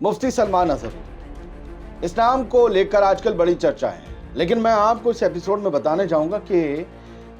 मुफ्ती सलमान अजहरी, इस नाम को लेकर आजकल बड़ी चर्चा है, लेकिन मैं आपको इस एपिसोड में बताने चाहूँगा कि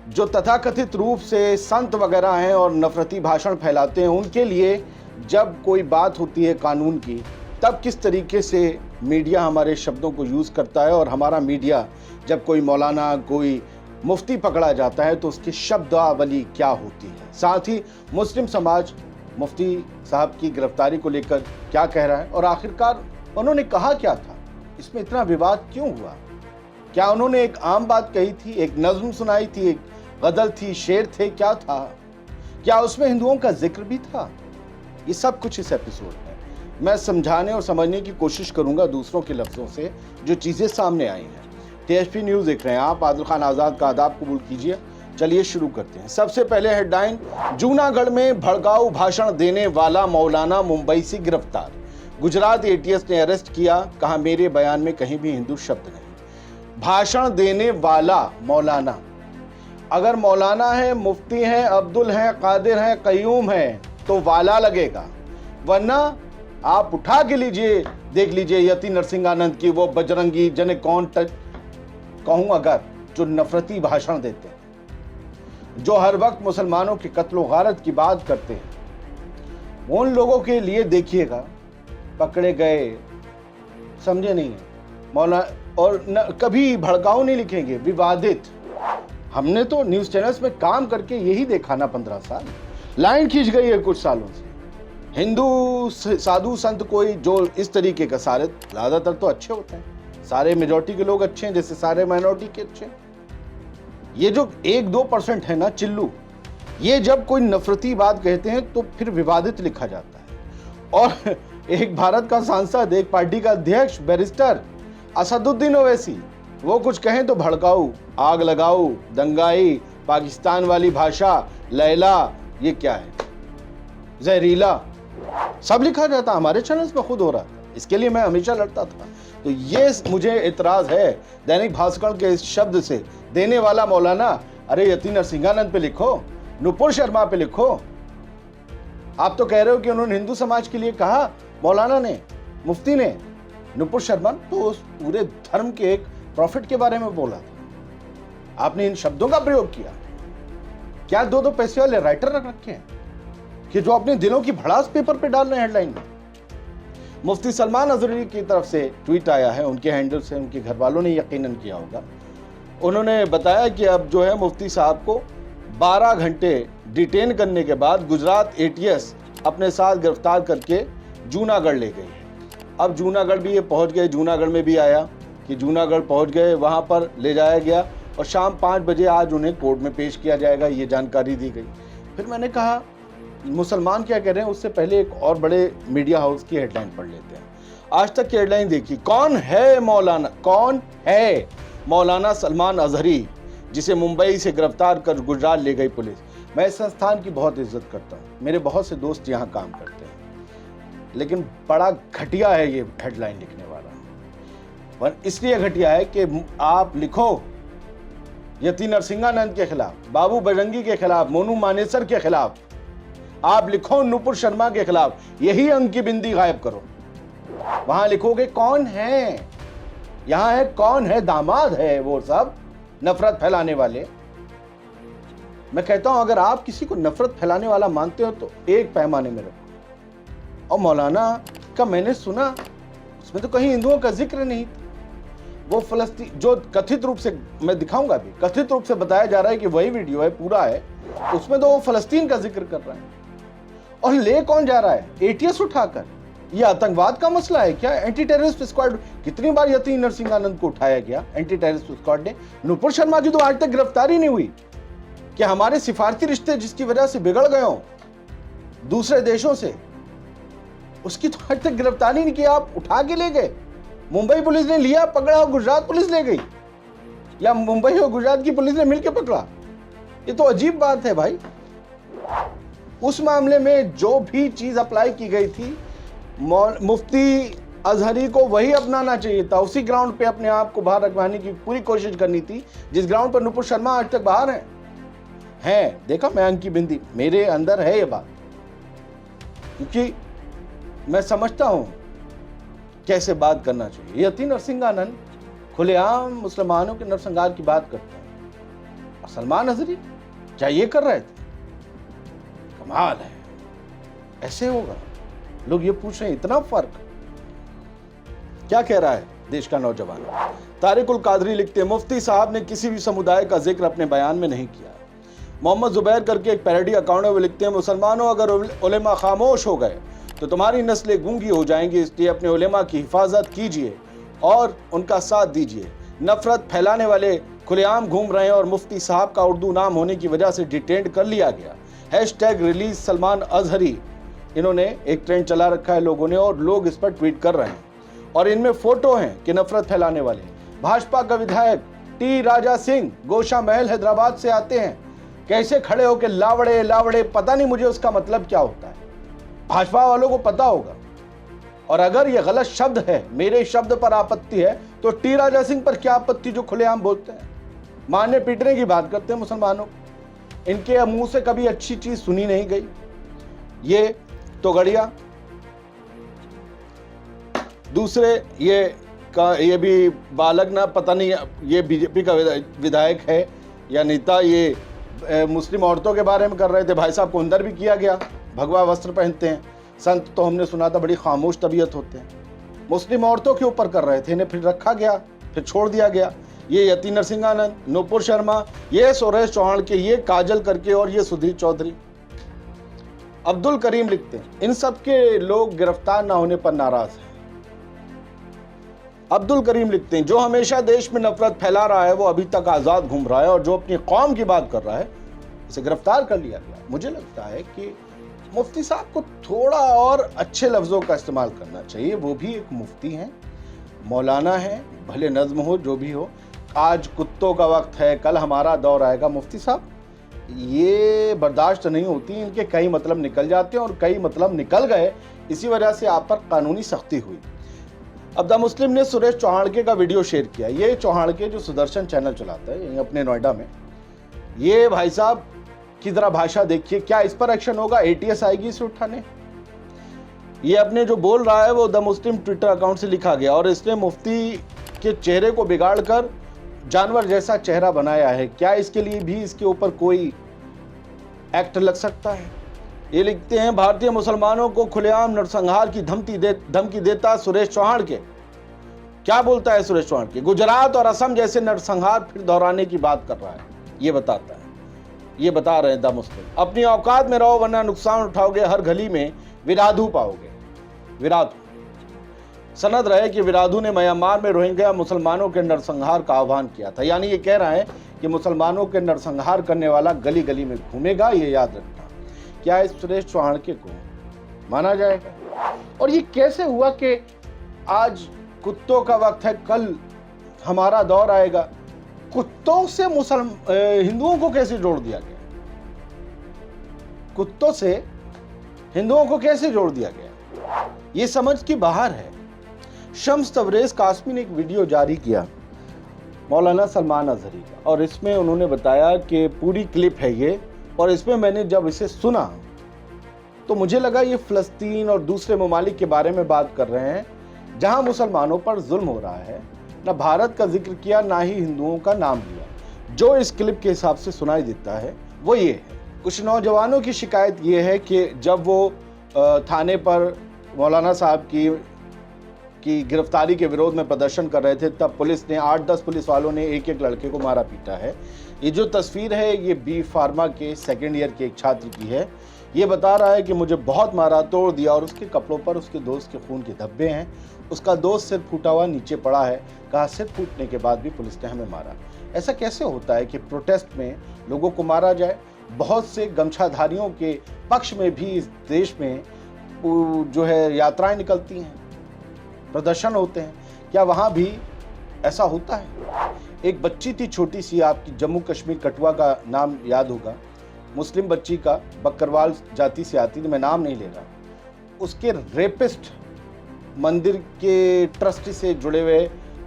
जो तथाकथित रूप से संत वगैरह हैं और नफरती भाषण फैलाते हैं, उनके लिए जब कोई बात होती है कानून की, तब किस तरीके से मीडिया हमारे शब्दों को यूज़ करता है, और हमारा मीडिया जब कोई मौलाना, कोई मुफ्ती पकड़ा जाता है तो उसकी शब्दावली क्या होती है। साथ ही मुस्लिम समाज मुफ्ती साहब की गिरफ्तारी को लेकर क्या कह रहा है, और आखिरकार उन्होंने कहा क्या था, इसमें इतना विवाद क्यों हुआ। क्या उन्होंने एक आम बात कही थी, एक नज़्म सुनाई थी, एक गज़ल थी, शेर थे, क्या था, क्या उसमें हिंदुओं का जिक्र भी था। ये सब कुछ इस एपिसोड में मैं समझाने और समझने की कोशिश करूंगा दूसरों के लफ्ज़ों से, जो चीज़ें सामने आई हैं। THP न्यूज़ देख रहे हैं आप, आदिल खान आज़ाद का आदाब कबूल कीजिए। चलिए शुरू करते हैं। सबसे पहले हेडलाइन, जूनागढ़ में भड़काऊ भाषण देने वाला मौलाना मुंबई से गिरफ्तार। गुजरात ATS ने अरेस्ट किया, कहा मेरे बयान में कहीं भी हिंदू शब्द नहीं। भाषण देने वाला मौलाना, अगर मौलाना है, मुफ्ती है, अब्दुल है, कादिर है, कयूम है तो वाला लगेगा, वरना आप उठा के लीजिए, देख लीजिए यति नरसिंहानंद की वो बजरंगी जने कौन कहूं, अगर जो नफरती भाषण देते हैं, जो हर वक्त मुसलमानों के कत्ल गारत की बात करते हैं, उन लोगों के लिए देखिएगा पकड़े गए, समझे नहीं है मौला, और कभी भड़काऊ नहीं लिखेंगे, विवादित। हमने तो न्यूज़ चैनल्स में काम करके यही देखा ना, 15 साल लाइन खींच गई है कुछ सालों से। हिंदू साधु संत कोई जो इस तरीके का, सारे ज़्यादातर तो अच्छे होते हैं, सारे मेजॉरिटी के लोग अच्छे हैं, जैसे सारे माइनॉरिटी के अच्छे हैं। ये जो 1-2% है ना चिल्लू, ये जब कोई नफरती बात कहते हैं तो फिर विवादित लिखा जाता है। और एक भारत का सांसद, एक पार्टी का अध्यक्ष बैरिस्टर असदुद्दीन ओवैसी, वो कुछ कहें तो भड़काऊ, आग लगाऊ, दंगाई, पाकिस्तान वाली भाषा, लैला, ये क्या है, जहरीला, सब लिखा जाता। हमारे चैनल्स में खुद हो रहा था, इसके लिए मैं हमेशा लड़ता था। तो ये मुझे एतराज है दैनिक भास्कर के इस शब्द से, देने वाला मौलाना। अरे यति नरसिंहानंद पे लिखो, नुपुर शर्मा पे लिखो। आप तो कह रहे हो कि उन्होंने हिंदू समाज के लिए कहा, मौलाना ने, मुफ्ती ने। नुपुर शर्मा तो उस पूरे धर्म के एक प्रॉफिट के बारे में बोला था, आपने इन शब्दों का प्रयोग किया। क्या 2-2 पैसे वाले राइटर रख रखे हैं कि जो अपने दिलों की भड़ास पेपर पे डाल रहे हैं हेडलाइन में। मुफ्ती सलमान अजहरी की तरफ से ट्वीट आया है, उनके हैंडल से, उनके घर वालों ने यकीनन किया होगा। उन्होंने बताया कि अब जो है मुफ्ती साहब को 12 घंटे डिटेन करने के बाद गुजरात ATS अपने साथ गिरफ्तार करके जूनागढ़ ले गई है। अब जूनागढ़ भी ये पहुंच गए, जूनागढ़ में भी आया कि जूनागढ़ पहुंच गए, वहां पर ले जाया गया और शाम 5 बजे आज उन्हें कोर्ट में पेश किया जाएगा, ये जानकारी दी गई। फिर मैंने कहा मुसलमान क्या कह रहे हैं, उससे पहले एक और बड़े मीडिया हाउस की हेडलाइन पढ़ लेते हैं। आज तक की हेडलाइन देखिए, कौन है मौलाना, कौन है मौलाना सलमान अजहरी, जिसे मुंबई से गिरफ्तार कर गुजरात ले गई पुलिस। मैं इस संस्थान की बहुत इज्जत करता हूँ, मेरे बहुत से दोस्त यहाँ काम करते हैं, लेकिन बड़ा घटिया है ये हेडलाइन लिखने वाला। इसलिए घटिया है कि आप लिखो यति नरसिंहानंद के खिलाफ, बाबू बजरंगी के खिलाफ, मोनू मानेसर के खिलाफ, आप लिखो नुपुर शर्मा के खिलाफ, यही अंक की बिंदी गायब करो। वहां लिखोगे कौन है, यहां है कौन है, दामाद है वो सब नफरत फैलाने वाले। मैं कहता हूं अगर आप किसी को नफरत फैलाने वाला मानते हो तो एक पैमाने में रखो। और मौलाना का मैंने सुना, उसमें तो कहीं हिंदुओं का जिक्र नहीं था। वो फलस्तीन जो कथित रूप से, मैं दिखाऊंगा भी, कथित रूप से बताया जा रहा है कि वही वीडियो है, पूरा है, उसमें तो वो फलस्तीन का जिक्र कर रहा है। और ले कौन जा रहा है, ATS उठाकर। ये आतंकवाद का मसला है क्या? एंटी टेररिस्ट स्क्वाड, कितनी बार यति नरसिंहानंद को उठाया गया एंटी टेररिस्ट स्क्वाड ने। नुपुर शर्मा की तो आज तक गिरफ्तारी नहीं हुई कि हमारे सिफारती रिश्ते जिसकी वजह से बिगड़ गए हों दूसरे देशों से, उसकी तो आज तक गिरफ्तारी नहीं की, आप उठा के ले गए। मुंबई पुलिस ने लिया, पकड़ा, और गुजरात पुलिस ले गई, या मुंबई और गुजरात की पुलिस ने मिलकर पकड़ा। ये तो अजीब बात है भाई। उस मामले में जो भी चीज अप्लाई की गई थी, मुफ्ती अजहरी को वही अपनाना चाहिए था, उसी ग्राउंड पे अपने आप को बाहर रखवाने की पूरी कोशिश करनी थी जिस ग्राउंड पर नुपुर शर्मा आज तक बाहर हैं। देखा, मैं अंकी बिंदी, मेरे अंदर है ये बात, क्योंकि मैं समझता हूं कैसे बात करना चाहिए। यति नरसिंहानंद खुलेआम मुसलमानों के नरसंहार की बात करते हैं और सलमान अजहरी क्या ये कर रहे थे? कमाल है, ऐसे होगा? लोग ये पूछ रहे हैं, इतना फर्क। क्या कह रहा है देश का नौजवान? तारिक उल कादरी लिखते हैं, मुफ्ती साहब ने किसी भी समुदाय का जिक्र अपने बयान में नहीं किया। मोहम्मद जुबैर करके एक पैरोडी अकाउंट है, वो लिखते हैं, मुसलमानों अगर उलेमा खामोश हो गए तो तुम्हारी नस्लें गूंगी हो जाएंगी, इसलिए अपने उलेमा की हिफाजत कीजिए और उनका साथ दीजिए। नफरत फैलाने वाले खुलेआम घूम रहे हैं और मुफ्ती साहब का उर्दू नाम होने की वजह से डिटेंड कर लिया गया। हैशटैग रिलीज सलमान अजहरी, इन्होंने एक ट्रेंड चला रखा है लोगों ने और लोग इस पर ट्वीट कर रहे हैं और इनमें फोटो हैं कि नफरत फैलाने वाले। भाजपा का विधायक टी राजा सिंह गोशा महल हैदराबाद से आते हैं, कैसे खड़े होकर लावड़े लावड़े, पता नहीं मुझे उसका मतलब क्या होता है, भाजपा वालों को पता होगा। और अगर ये गलत शब्द है, मेरे शब्द पर आपत्ति है, तो टी राजा सिंह पर क्या आपत्ति जो खुलेआम बोलते हैं, मारने पीटने की बात करते हैं मुसलमानों। इनके मुंह से कभी अच्छी चीज सुनी नहीं गई। ये तो गड़िया दूसरे, ये भी बालक ना, पता नहीं ये बीजेपी का विधायक है या नेता, ये मुस्लिम औरतों के बारे में कर रहे थे। भाई साहब को अंदर भी किया गया, भगवा वस्त्र पहनते हैं। संत तो हमने सुना था बड़ी खामोश तबीयत होते हैं, मुस्लिम औरतों के ऊपर कर रहे थे, इन्हें फिर रखा गया, फिर छोड़ दिया गया। ये यति नरसिंहानंद, नूपुर शर्मा, ये सुरेश चौहान के, ये काजल करके, और ये सुधीर चौधरी। अब्दुल करीम लिखते हैं, इन सब के लोग गिरफ्तार ना होने पर नाराज हैं। अब्दुल करीम लिखते हैं, जो हमेशा देश में नफरत फैला रहा है वो अभी तक आजाद घूम रहा है और जो अपनी कौम की बात कर रहा है इसे गिरफ्तार कर लिया गया। मुझे लगता है कि मुफ्ती साहब को थोड़ा और अच्छे लफ्जों का इस्तेमाल करना चाहिए। वो भी एक मुफ्ती हैं, मौलाना है, भले नज्म हो जो भी हो। आज कुत्तों का वक्त है, कल हमारा दौर आएगा। मुफ्ती साहब, ये बर्दाश्त नहीं होती, इनके कई मतलब निकल जाते हैं और कई मतलब निकल गए, इसी वजह से आप पर कानूनी सख्ती हुई। अब द मुस्लिम ने सुरेश चौहान का वीडियो शेयर किया। ये चौहान जो सुदर्शन चैनल चलाता है अपने नोएडा में, ये भाई साहब की जरा भाषा देखिए, क्या इस पर एक्शन होगा? एटीएस आएगी इसे उठाने? ये अपने जो बोल रहा है वो द मुस्लिम ट्विटर अकाउंट से लिखा गया और इसने मुफ्ती के चेहरे को बिगाड़कर जानवर जैसा चेहरा बनाया है। क्या इसके लिए भी इसके ऊपर कोई एक्ट लग सकता है? ये लिखते हैं, भारतीय मुसलमानों को खुलेआम नरसंहार की धमकी देता सुरेश चौहान के। क्या बोलता है सुरेश चौहान के? गुजरात और असम जैसे नरसंहार फिर दोहराने की बात कर रहा है, ये बताता है, ये बता रहे हैं द मुस्लिम। अपनी औकात में रहो वरना नुकसान उठाओगे, हर गली में विराधु पाओगे। विराधु सनद रहे कि विराधु ने म्यांमार में रोहिंग्या मुसलमानों के नरसंहार का आह्वान किया था। यानी ये कह रहा है कि मुसलमानों के नरसंहार करने वाला गली गली में घूमेगा, ये याद रखना। क्या इस सुरेश चौहान को माना जाएगा? और ये कैसे हुआ कि आज कुत्तों का वक्त है, कल हमारा दौर आएगा? कुत्तों से हिंदुओं को कैसे जोड़ दिया गया? कुत्तों से हिंदुओं को कैसे जोड़ दिया गया? ये समझ की बाहर है। शम्स तबरेज कासमी ने एक वीडियो जारी किया मौलाना सलमान अजहरी का, और इसमें उन्होंने बताया कि पूरी क्लिप है ये, और इसमें मैंने जब इसे सुना तो मुझे लगा ये फ़लस्तीन और दूसरे ममालिक के बारे में बात कर रहे हैं जहां मुसलमानों पर जुल्म हो रहा है। ना भारत का जिक्र किया, ना ही हिंदुओं का नाम लिया। जो इस क्लिप के हिसाब से सुनाई देता है वो ये है, कुछ नौजवानों की शिकायत ये है कि जब वो थाने पर मौलाना साहब की गिरफ्तारी के विरोध में प्रदर्शन कर रहे थे, तब पुलिस ने 8-10 पुलिस वालों ने एक एक लड़के को मारा पीटा है। ये जो तस्वीर है ये बी फार्मा के सेकेंड ईयर के एक छात्र की है। ये बता रहा है कि मुझे बहुत मारा, तोड़ दिया, और उसके कपड़ों पर उसके दोस्त के खून के धब्बे हैं। उसका दोस्त सिर फूटा हुआ नीचे पड़ा है। कहा सिर फूटने के बाद भी पुलिस ने हमें मारा। ऐसा कैसे होता है कि प्रोटेस्ट में लोगों को मारा जाए? बहुत से गमछाधारियों के पक्ष में भी इस देश में जो है यात्राएं निकलती हैं, प्रदर्शन होते हैं। क्या वहाँ भी ऐसा होता है? एक बच्ची थी छोटी सी, आपकी जम्मू कश्मीर कठुआ का नाम याद होगा, मुस्लिम बच्ची का, बकरवाल जाति से आती थी, मैं नाम नहीं ले रहा। उसके रेपिस्ट मंदिर के ट्रस्ट से जुड़े हुए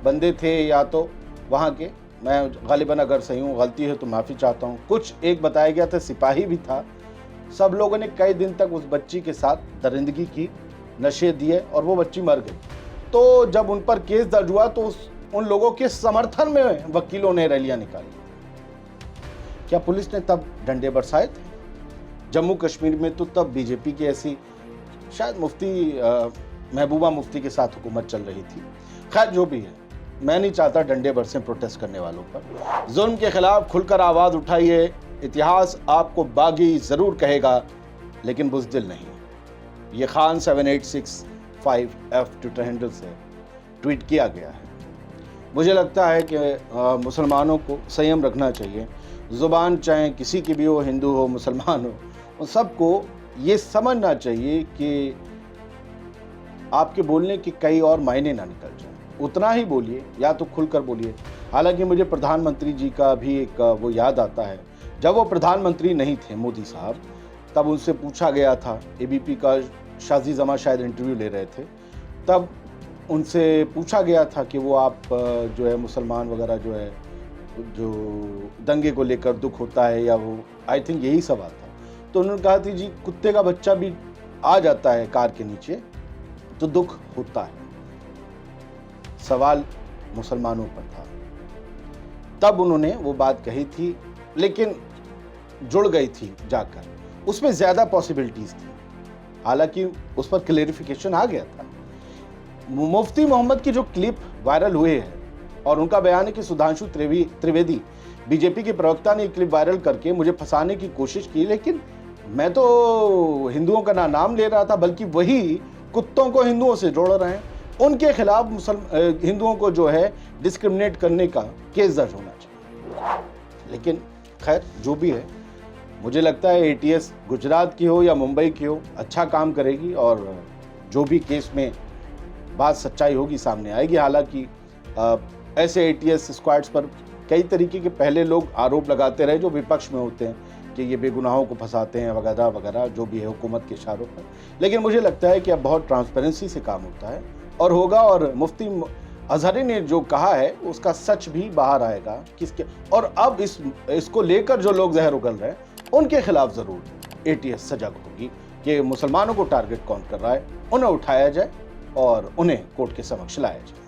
बंदे थे, या तो वहाँ के, मैं गालिबन अगर सही हूँ, गलती है तो माफ़ी चाहता हूँ। कुछ एक बताया गया था सिपाही भी था। सब लोगों ने कई दिन तक उस बच्ची के साथ दरिंदगी की, नशे दिए और वो बच्ची मर गई। तो जब उन पर केस दर्ज हुआ तो उन लोगों के समर्थन में वकीलों ने रैलियां निकाली। क्या पुलिस ने तब डंडे बरसाए थे? जम्मू कश्मीर में तो तब बीजेपी की ऐसी शायद मुफ्ती महबूबा मुफ्ती के साथ हुकूमत चल रही थी। खैर जो भी है, मैं नहीं चाहता डंडे बरसें प्रोटेस्ट करने वालों पर। जुल्म के खिलाफ खुलकर आवाज उठाइए। इतिहास आपको बागी जरूर कहेगा लेकिन बुज़दिल नहीं। ये खान 7865F ट्विटर हैंडल से ट्वीट किया गया है। मुझे लगता है कि मुसलमानों को संयम रखना चाहिए। ज़ुबान चाहे किसी की भी हो, हिंदू हो मुसलमान हो, उन सबको ये समझना चाहिए कि आपके बोलने के कई और मायने ना निकल जाए। उतना ही बोलिए या तो खुलकर बोलिए। हालांकि मुझे प्रधानमंत्री जी का भी एक वो याद आता है, जब वो प्रधानमंत्री नहीं थे मोदी साहब, तब उनसे पूछा गया था, एबीपी का शाजी जमा शायद इंटरव्यू ले रहे थे, तब उनसे पूछा गया था कि वो आप जो है मुसलमान वगैरह जो दंगे को लेकर दुख होता है या वो, आई थिंक यही सवाल था। तो उन्होंने कहा थी जी कुत्ते का बच्चा भी आ जाता है कार के नीचे तो दुख होता है। सवाल मुसलमानों पर था, तब उन्होंने वो बात कही थी, लेकिन जुड़ गई थी जाकर, उसमें ज्यादा पॉसिबिलिटीज थी। हालांकि उस पर क्लेरिफिकेशन आ गया था। मुफ्ती मोहम्मद की जो क्लिप वायरल हुए हैं और उनका बयान है कि सुधांशु त्रिवेदी बीजेपी के प्रवक्ता ने क्लिप वायरल करके मुझे फंसाने की कोशिश की, लेकिन मैं तो हिंदुओं का ना नाम ले रहा था, बल्कि वही कुत्तों को हिंदुओं से जोड़ रहे हैं। उनके खिलाफ हिंदुओं को जो है डिस्क्रिमिनेट करने का केस दर्ज होना चाहिए। लेकिन खैर जो भी है, मुझे लगता है एटीएस गुजरात की हो या मुंबई की हो, अच्छा काम करेगी और जो भी केस में बात सच्चाई होगी सामने आएगी। हालांकि ऐसे एटीएस स्क्वाड्स पर कई तरीके के पहले लोग आरोप लगाते रहे जो विपक्ष में होते हैं कि ये बेगुनाहों को फंसाते हैं वगैरह वगैरह, जो भी है हुकूमत के इशारों पर। लेकिन मुझे लगता है कि अब बहुत ट्रांसपेरेंसी से काम होता है और होगा, और मुफ्ती अजहरी ने जो कहा है उसका सच भी बाहर आएगा किसके, और अब इसको लेकर जो लोग जहर उगल रहे हैं उनके खिलाफ जरूर एटीएस सजग होगी कि मुसलमानों को टारगेट कौन कर रहा है, उन्हें उठाया जाए और उन्हें कोर्ट के समक्ष लाया जाए।